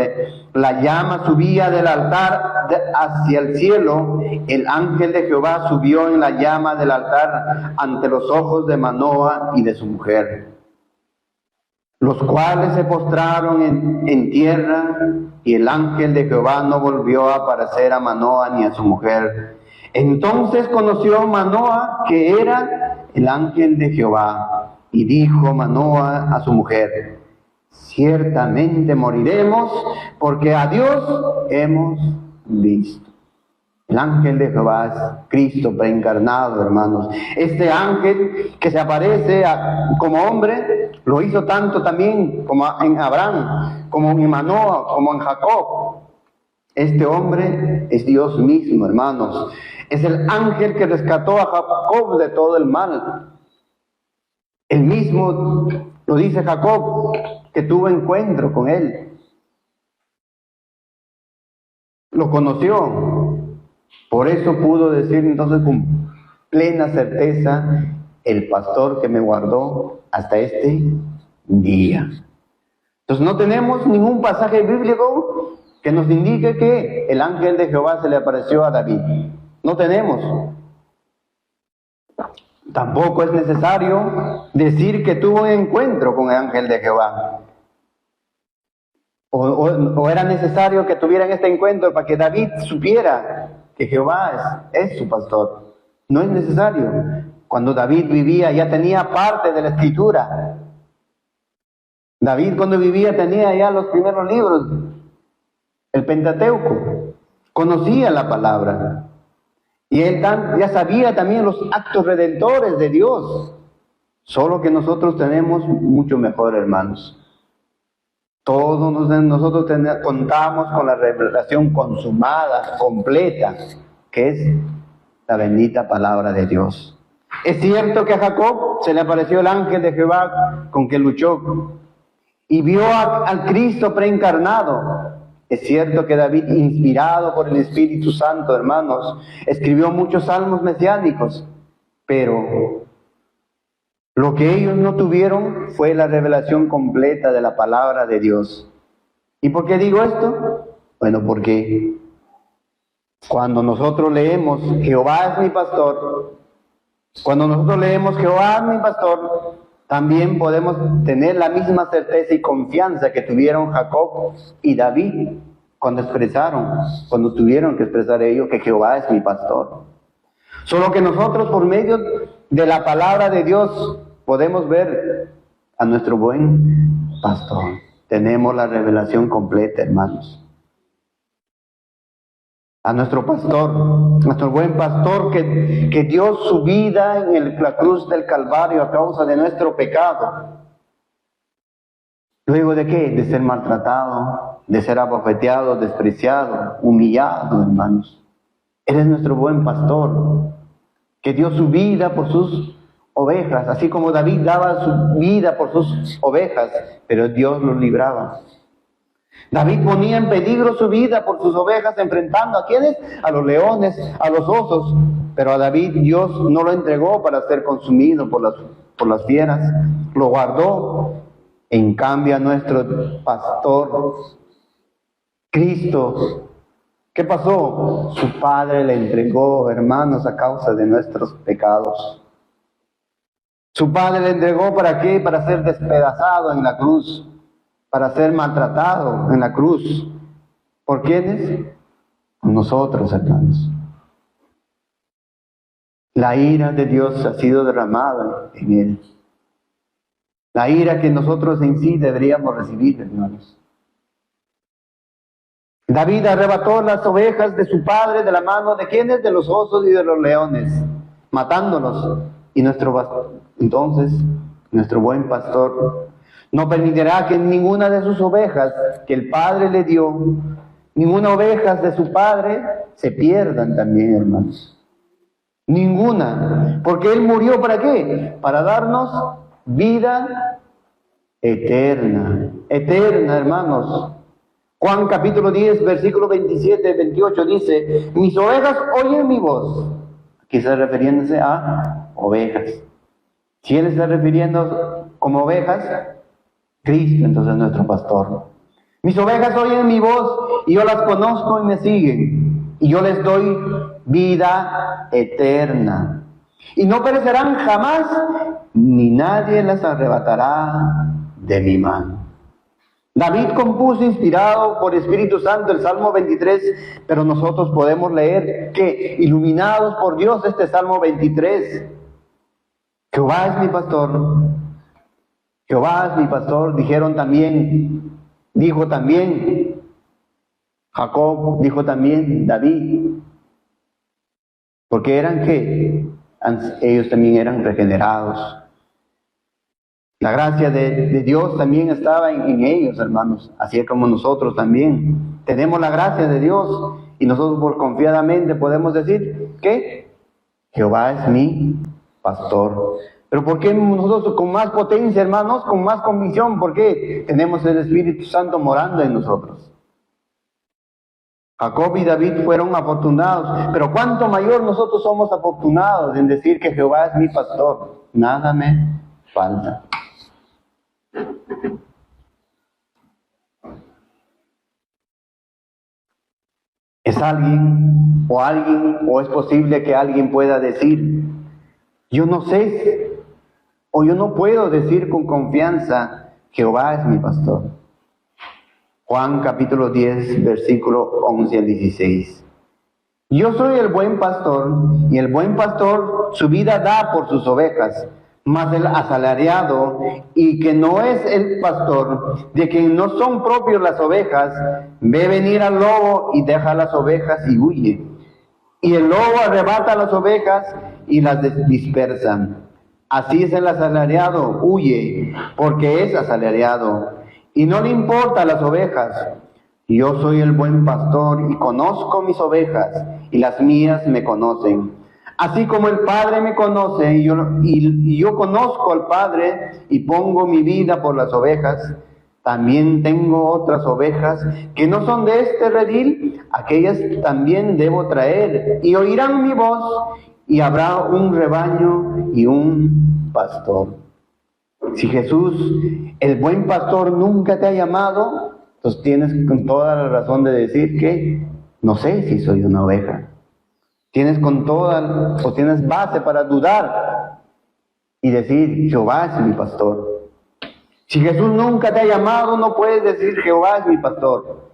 A: la llama subía del altar hacia el cielo, el ángel de Jehová subió en la llama del altar ante los ojos de Manoa y de su mujer, los cuales se postraron en tierra, y el ángel de Jehová no volvió a aparecer a Manoa ni a su mujer. Entonces conoció Manoa que era el ángel de Jehová, y dijo Manoa a su mujer: ciertamente moriremos, porque a Dios hemos visto. El ángel de Jehová es Cristo preencarnado, hermanos. Este ángel que se aparece como hombre, lo hizo tanto también como en Abraham, como en Manoah, como en Jacob. Este hombre es Dios mismo, hermanos. Es el ángel que rescató a Jacob de todo el mal. El mismo lo dice Jacob, que tuvo encuentro con él. Lo conoció. Por eso pudo decir entonces con plena certeza, el pastor que me guardó hasta este día. Entonces no tenemos ningún pasaje bíblico que nos indique que el ángel de Jehová se le apareció a David. No tenemos. Tampoco es necesario decir que tuvo un encuentro con el ángel de Jehová. O era necesario que tuvieran este encuentro para que David supiera que Jehová es su pastor. No es necesario. Cuando David vivía ya tenía parte de la escritura. David cuando vivía tenía ya los primeros libros, el Pentateuco. Conocía la palabra. Y él ya sabía también los actos redentores de Dios. Solo que nosotros tenemos mucho mejor, hermanos. Todos nosotros contamos con la revelación consumada, completa, que es la bendita palabra de Dios. Es cierto que a Jacob se le apareció el ángel de Jehová con que luchó y vio al Cristo preencarnado. Es cierto que David, inspirado por el Espíritu Santo, hermanos, escribió muchos salmos mesiánicos, pero lo que ellos no tuvieron fue la revelación completa de la palabra de Dios. ¿Y por qué digo esto? Bueno, porque cuando nosotros leemos Jehová es mi pastor, cuando nosotros leemos Jehová es mi pastor, también podemos tener la misma certeza y confianza que tuvieron Jacob y David cuando tuvieron que expresar ellos que Jehová es mi pastor. Solo que nosotros por medio de la palabra de Dios podemos ver a nuestro buen pastor. Tenemos la revelación completa, hermanos. A nuestro pastor, nuestro buen pastor que dio su vida en la cruz del Calvario a causa de nuestro pecado. ¿Luego de qué? De ser maltratado, de ser abofeteado, despreciado, humillado, hermanos. Él es nuestro buen pastor, que dio su vida por sus ovejas, así como David daba su vida por sus ovejas, pero Dios los libraba. David ponía en peligro su vida por sus ovejas, enfrentando ¿a quiénes? A los leones, a los osos. Pero a David Dios no lo entregó para ser consumido por las fieras, lo guardó. En cambio a nuestro pastor, Cristo, ¿qué pasó? Su Padre le entregó, hermanos, a causa de nuestros pecados. Su Padre le entregó ¿para qué? Para ser despedazado en la cruz, para ser maltratado en la cruz. ¿Por quiénes? Por nosotros, hermanos. La ira de Dios ha sido derramada en él. La ira que nosotros en sí deberíamos recibir, hermanos. David arrebató las ovejas de su padre de la mano de quienes, de los osos y de los leones, matándolos. Y entonces, nuestro buen pastor no permitirá que ninguna de sus ovejas que el Padre le dio, ninguna oveja de su Padre, se pierdan también, hermanos. Ninguna. Porque Él murió ¿para qué? Para darnos vida eterna. Eterna, hermanos. Juan capítulo 10, versículo 27, 28 dice, mis ovejas oyen mi voz. Aquí está refiriéndose a ovejas. Si Él está refiriendo como ovejas, Cristo entonces es nuestro pastor. Mis ovejas oyen mi voz y yo las conozco y me siguen. Y yo les doy vida eterna. Y no perecerán jamás, ni nadie las arrebatará de mi mano. David compuso, inspirado por Espíritu Santo, el Salmo 23, pero nosotros podemos leer que, iluminados por Dios, este Salmo 23, Jehová es mi pastor, Jehová es mi pastor, dijo también Jacob, dijo también David, porque eran que ellos también eran regenerados. La gracia de Dios también estaba en ellos, hermanos, así como nosotros también. Tenemos la gracia de Dios y nosotros por confiadamente podemos decir que Jehová es mi pastor. Pero ¿por qué nosotros con más potencia, hermanos, con más convicción? ¿Por qué tenemos el Espíritu Santo morando en nosotros? Jacob y David fueron afortunados, pero ¿cuánto mayor nosotros somos afortunados en decir que Jehová es mi pastor? Nada me falta. ¿Es alguien o es posible que alguien pueda decir, yo no sé, o yo no puedo decir con confianza, Jehová es mi pastor? Juan capítulo 10, versículo 11 al 16. Yo soy el buen pastor, y el buen pastor su vida da por sus ovejas. Mas el asalariado, y que no es el pastor, de quien no son propios las ovejas, ve venir al lobo y deja las ovejas y huye. Y el lobo arrebata las ovejas y las dispersa. Así es el asalariado, huye, porque es asalariado, y no le importa las ovejas. Yo soy el buen pastor y conozco mis ovejas, y las mías me conocen. Así como el Padre me conoce y yo conozco al Padre y pongo mi vida por las ovejas, también tengo otras ovejas que no son de este redil, aquellas también debo traer, y oirán mi voz, y habrá un rebaño y un pastor. Si Jesús, el buen pastor, nunca te ha llamado, entonces tienes con toda la razón de decir que no sé si soy una oveja. Tienes tienes base para dudar y decir, Jehová es mi pastor. Si Jesús nunca te ha llamado, no puedes decir, Jehová es mi pastor.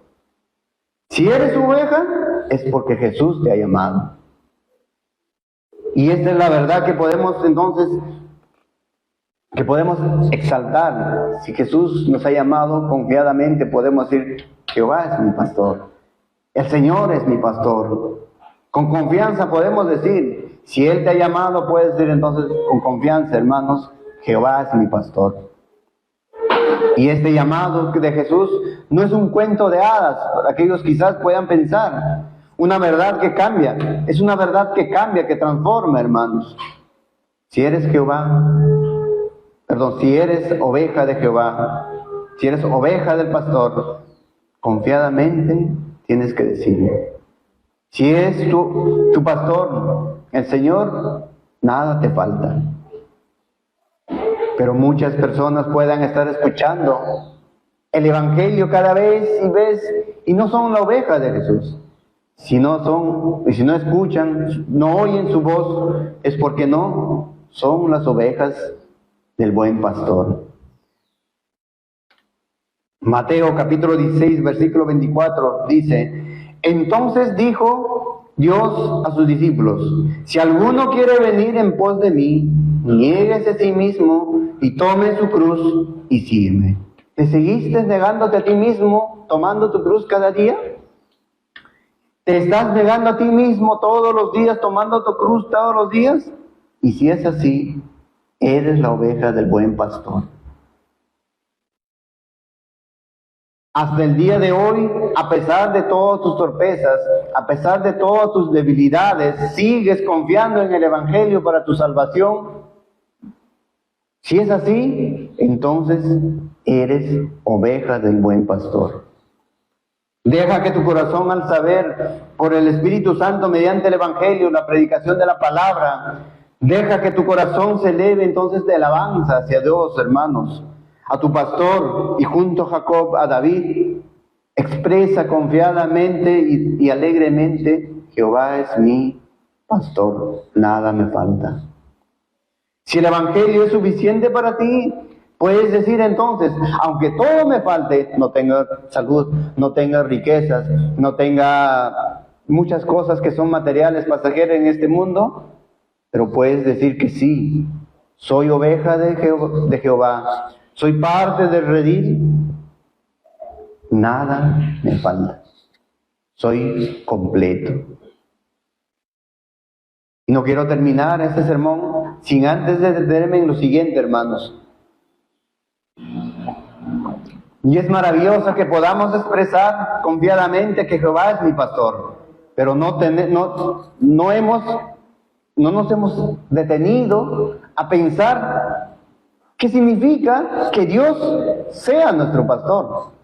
A: Si eres oveja, es porque Jesús te ha llamado. Y esta es la verdad que podemos entonces, que podemos exaltar. Si Jesús nos ha llamado confiadamente, podemos decir, Jehová es mi pastor. El Señor es mi pastor. Con confianza podemos decir, si Él te ha llamado, puedes decir entonces con confianza, hermanos, Jehová es mi pastor. Y este llamado de Jesús no es un cuento de hadas, para aquellos quizás puedan pensar, una verdad que cambia, es una verdad que cambia, que transforma, hermanos. Si eres si eres oveja de Jehová, si eres oveja del pastor, confiadamente tienes que decirlo. Si es tu pastor, el Señor, nada te falta. Pero muchas personas puedan estar escuchando el Evangelio cada vez y no son la oveja de Jesús. Si no escuchan, no oyen su voz, es porque no son las ovejas del buen pastor. Mateo capítulo 16, versículo 24 dice, entonces dijo Dios a sus discípulos, si alguno quiere venir en pos de mí, niéguese a sí mismo y tome su cruz y sígueme. ¿Te seguiste negándote a ti mismo, tomando tu cruz cada día? ¿Te estás negando a ti mismo todos los días, tomando tu cruz todos los días? Y si es así, eres la oveja del buen pastor. Hasta el día de hoy, a pesar de todas tus torpezas, a pesar de todas tus debilidades, ¿sigues confiando en el Evangelio para tu salvación? Si es así, entonces eres oveja del buen pastor. Deja que tu corazón, al saber por el Espíritu Santo mediante el Evangelio, la predicación de la palabra, deja que tu corazón se eleve entonces de alabanza hacia Dios, hermanos, a tu pastor, y junto a Jacob, a David, expresa confiadamente y alegremente, Jehová es mi pastor, nada me falta. Si el Evangelio es suficiente para ti, puedes decir entonces, aunque todo me falte, no tenga salud, no tenga riquezas, no tenga muchas cosas que son materiales, pasajeras en este mundo, pero puedes decir que sí, soy oveja de Jehová, soy parte del redil, nada me falta, soy completo. Y no quiero terminar este sermón sin antes de detenerme en lo siguiente, hermanos. Y es maravilloso que podamos expresar confiadamente que Jehová es mi pastor, pero no nos hemos detenido a pensar qué significa que Dios sea nuestro pastor.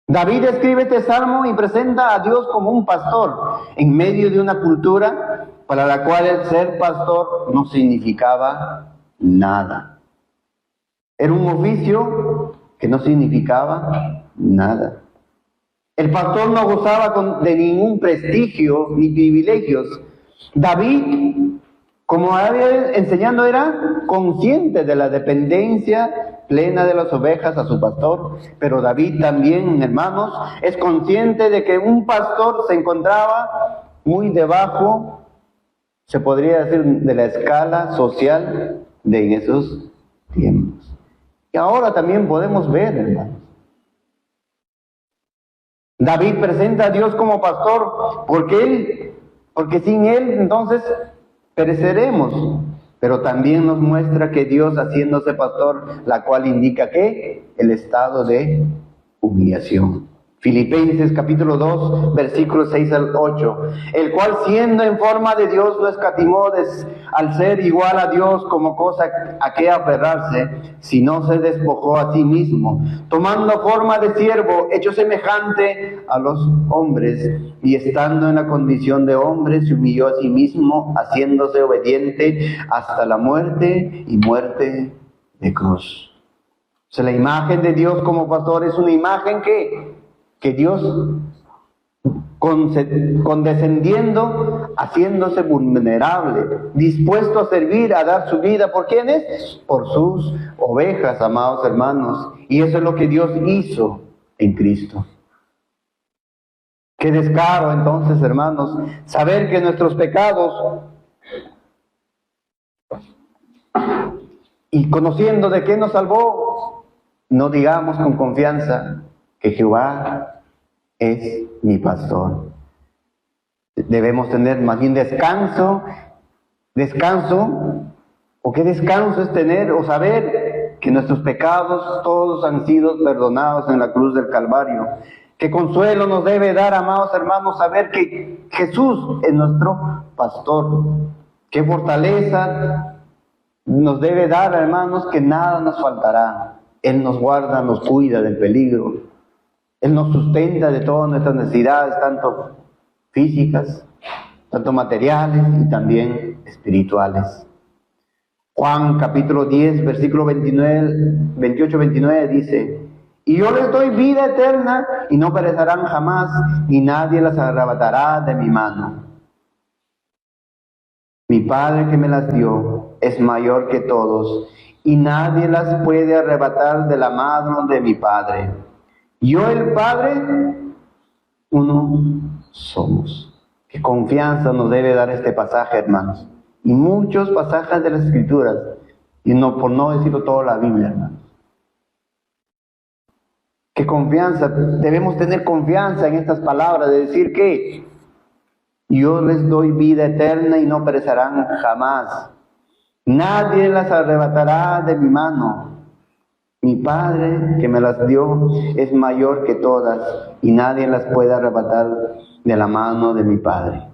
A: David escribe este salmo y presenta a Dios como un pastor en medio de una cultura para la cual el ser pastor no significaba nada. Era un oficio que no significaba nada. El pastor no gozaba de ningún prestigio ni privilegios. David, como había enseñando, era consciente de la dependencia plena de las ovejas a su pastor, pero David también, hermanos, es consciente de que un pastor se encontraba muy debajo, se podría decir, de la escala social de esos tiempos. Y ahora también podemos ver, hermanos. David presenta a Dios como pastor porque sin Él entonces pereceremos. Pero también nos muestra que Dios, haciéndose pastor, la cual indica que el estado de humillación. Filipenses capítulo 2, versículos 6 al 8, el cual siendo en forma de Dios no escatimó al ser igual a Dios como cosa a que aferrarse, sino se despojó a sí mismo, tomando forma de siervo, hecho semejante a los hombres, y estando en la condición de hombre, se humilló a sí mismo, haciéndose obediente hasta la muerte y muerte de cruz. O sea, la imagen de Dios como pastor es una imagen que Dios condescendiendo, haciéndose vulnerable, dispuesto a servir, a dar su vida. ¿Por quiénes? Por sus ovejas, amados hermanos. Y eso es lo que Dios hizo en Cristo. Qué descaro entonces, hermanos, saber que nuestros pecados, y conociendo de qué nos salvó, no digamos con confianza que Jehová es mi pastor. Debemos tener más bien descanso, o qué descanso es tener o saber que nuestros pecados todos han sido perdonados en la cruz del Calvario. Qué consuelo nos debe dar, amados hermanos, saber que Jesús es nuestro pastor. Qué fortaleza nos debe dar, hermanos, que nada nos faltará. Él nos guarda, nos cuida del peligro. Él nos sustenta de todas nuestras necesidades, tanto físicas, tanto materiales y también espirituales. Juan capítulo 10, versículo 28-29 dice, y yo les doy vida eterna y no perecerán jamás, ni nadie las arrebatará de mi mano. Mi Padre que me las dio es mayor que todos, y nadie las puede arrebatar de la mano de mi Padre. Yo, el Padre, uno somos. Qué confianza nos debe dar este pasaje, hermanos. Y muchos pasajes de las Escrituras, y no, por no decirlo toda la Biblia, hermanos. Qué confianza, debemos tener confianza en estas palabras, de decir que yo les doy vida eterna y no perecerán jamás. Nadie las arrebatará de mi mano. Mi Padre que me las dio es mayor que todas y nadie las puede arrebatar de la mano de mi Padre.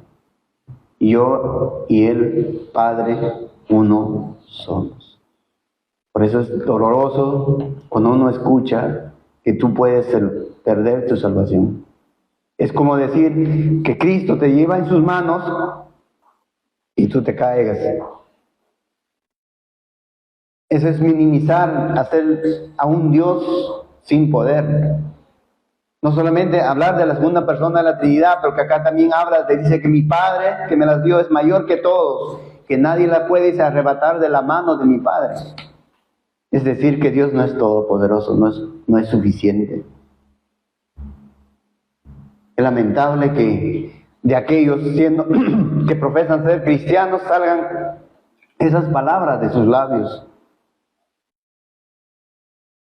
A: Yo y el Padre uno somos. Por eso es doloroso cuando uno escucha que tú puedes perder tu salvación. Es como decir que Cristo te lleva en sus manos y tú te caigas. Eso es minimizar, hacer a un Dios sin poder. No solamente hablar de la segunda persona de la Trinidad, pero que acá también habla, te dice que mi Padre que me las dio es mayor que todos, que nadie la puede arrebatar de la mano de mi Padre. Es decir, que Dios no es todopoderoso, no es suficiente. Es lamentable que de aquellos que profesan ser cristianos salgan esas palabras de sus labios.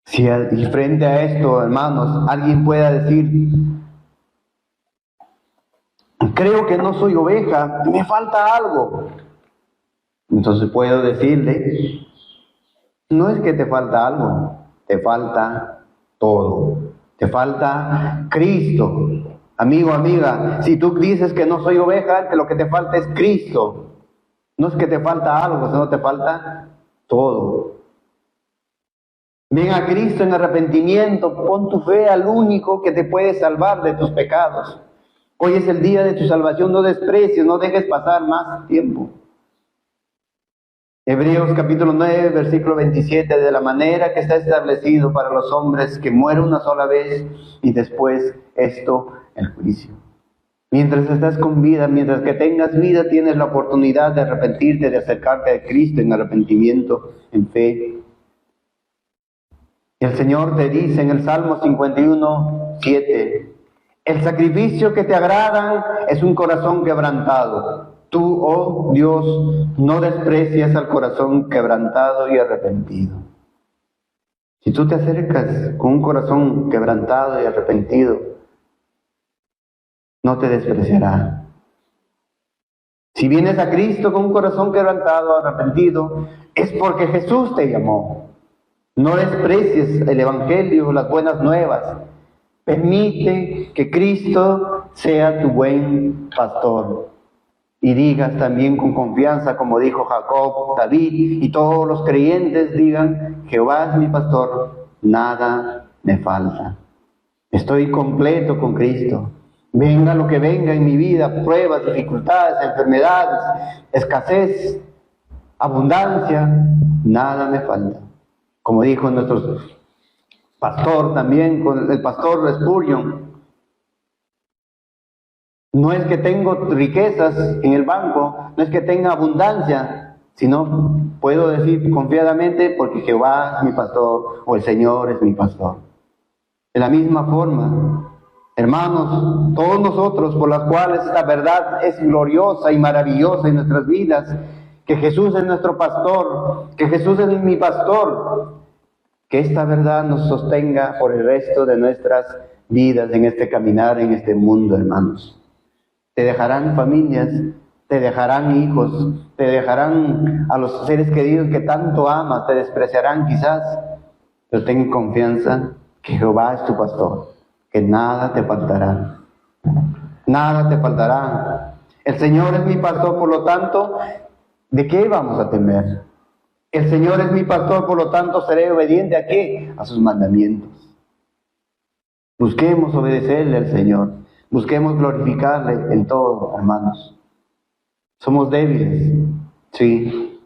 A: Si frente a esto, hermanos, alguien pueda decir creo que no soy oveja, me falta algo. Entonces puedo decirle, no es que te falta algo, te falta todo. Te falta Cristo. Amigo, amiga, si tú dices que no soy oveja, que lo que te falta es Cristo. No es que te falta algo, sino te falta todo. Ven a Cristo en arrepentimiento, pon tu fe al único que te puede salvar de tus pecados. Hoy es el día de tu salvación, no desprecies, no dejes pasar más tiempo. Hebreos capítulo 9, versículo 27, de la manera que está establecido para los hombres que mueren una sola vez y después esto, el juicio. Mientras estás con vida, mientras que tengas vida, tienes la oportunidad de arrepentirte, de acercarte a Cristo en arrepentimiento, en fe. El Señor te dice en el Salmo 51, 7, el sacrificio que te agrada es un corazón quebrantado. Tú, oh Dios, no desprecias al corazón quebrantado y arrepentido. Si tú te acercas con un corazón quebrantado y arrepentido, no te despreciará. Si vienes a Cristo con un corazón quebrantado, arrepentido, es porque Jesús te llamó. No desprecies el Evangelio, las buenas nuevas. Permite que Cristo sea tu buen pastor. Y digas también con confianza, como dijo Jacob, David, y todos los creyentes digan, Jehová es mi pastor, nada me falta. Estoy completo con Cristo. Venga lo que venga en mi vida, pruebas, dificultades, enfermedades, escasez, abundancia, nada me falta. Como dijo nuestro pastor también, con el pastor Spurgeon, no es que tengo riquezas en el banco, no es que tenga abundancia, sino puedo decir confiadamente porque Jehová es mi pastor o el Señor es mi pastor. De la misma forma, hermanos, todos nosotros por las cuales esta verdad es gloriosa y maravillosa en nuestras vidas, que Jesús es nuestro pastor, que Jesús es mi pastor, que esta verdad nos sostenga por el resto de nuestras vidas en este caminar, en este mundo, hermanos. Te dejarán familias, te dejarán hijos, te dejarán a los seres queridos que tanto amas, te despreciarán quizás, pero ten confianza que Jehová es tu pastor, que nada te faltará, nada te faltará. El Señor es mi pastor, por lo tanto, ¿de qué vamos a temer? El Señor es mi pastor, por lo tanto, seré obediente ¿a qué? A sus mandamientos. Busquemos obedecerle al Señor. Busquemos glorificarle en todo, hermanos. Somos débiles, sí.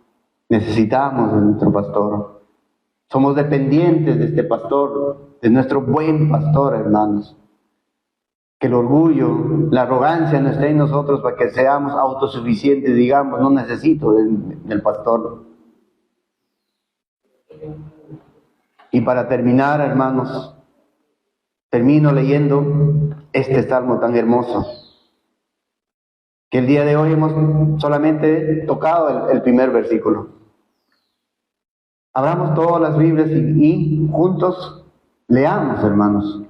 A: Necesitamos de nuestro pastor. Somos dependientes de este pastor, de nuestro buen pastor, hermanos. Que el orgullo, la arrogancia no esté en nosotros para que seamos autosuficientes, digamos, no necesito del pastor. Y para terminar, hermanos, termino leyendo este salmo tan hermoso, que el día de hoy hemos solamente tocado el primer versículo. Abramos todas las Biblias y juntos leamos, hermanos.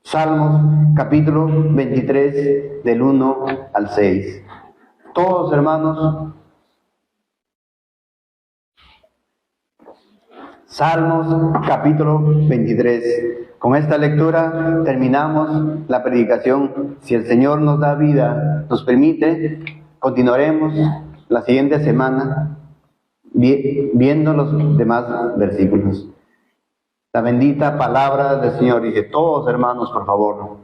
A: Salmos capítulo 23 del 1 al 6. Todos, hermanos. Salmos capítulo 23. Con esta lectura terminamos la predicación. Si el Señor nos da vida, nos permite, continuaremos la siguiente semana viendo los demás versículos. La bendita palabra del Señor dice, todos hermanos, por favor.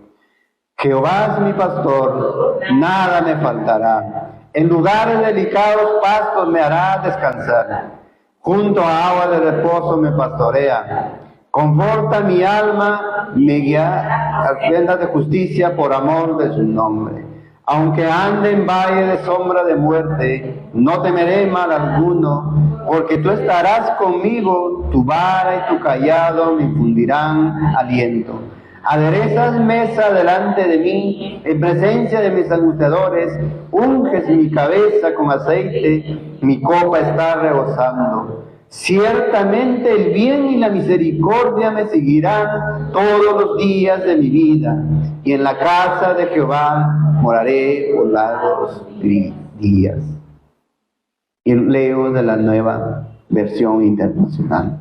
A: Jehová es mi pastor, nada me faltará. En lugares delicados pastos me hará descansar. Junto a agua de reposo me pastorea. Conforta mi alma, me guía a sendas de justicia por amor de su nombre. Aunque ande en valle de sombra de muerte, no temeré mal alguno, porque tú estarás conmigo, tu vara y tu cayado me infundirán aliento. Aderezas mesa delante de mí, en presencia de mis angustiadores, unges mi cabeza con aceite, mi copa está rebosando. Ciertamente el bien y la misericordia me seguirán todos los días de mi vida, y en la casa de Jehová moraré por largos días. Y leo de la Nueva Versión Internacional.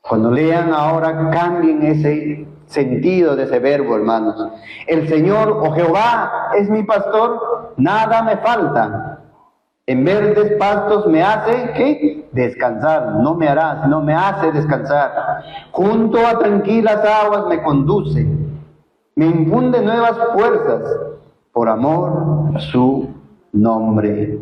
A: Cuando lean ahora, cambien ese sentido de ese verbo, hermanos. El Señor, o Jehová, es mi pastor, nada me falta. En verdes pastos me hace, ¿qué? Descansar. No me hará, sino me hace descansar. Junto a tranquilas aguas me conduce. Me infunde nuevas fuerzas por amor a su nombre.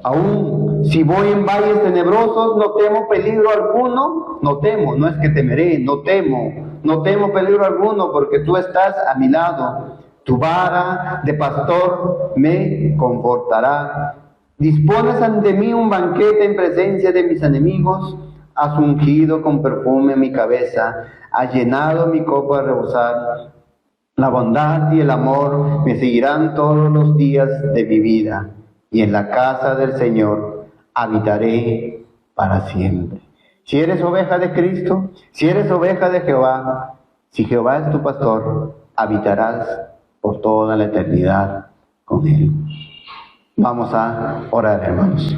A: Aún si voy en valles tenebrosos, no temo peligro alguno. No temo, no es que temeré, no temo peligro alguno, porque tú estás a mi lado. Tu vara de pastor me confortará. Dispones ante mí un banquete en presencia de mis enemigos. Has ungido con perfume mi cabeza. Has llenado mi copa de rebosar. La bondad y el amor me seguirán todos los días de mi vida. Y en la casa del Señor habitaré para siempre. Si eres oveja de Cristo, si eres oveja de Jehová, si Jehová es tu pastor, habitarás por toda la eternidad con Él. Vamos a orar, hermanos.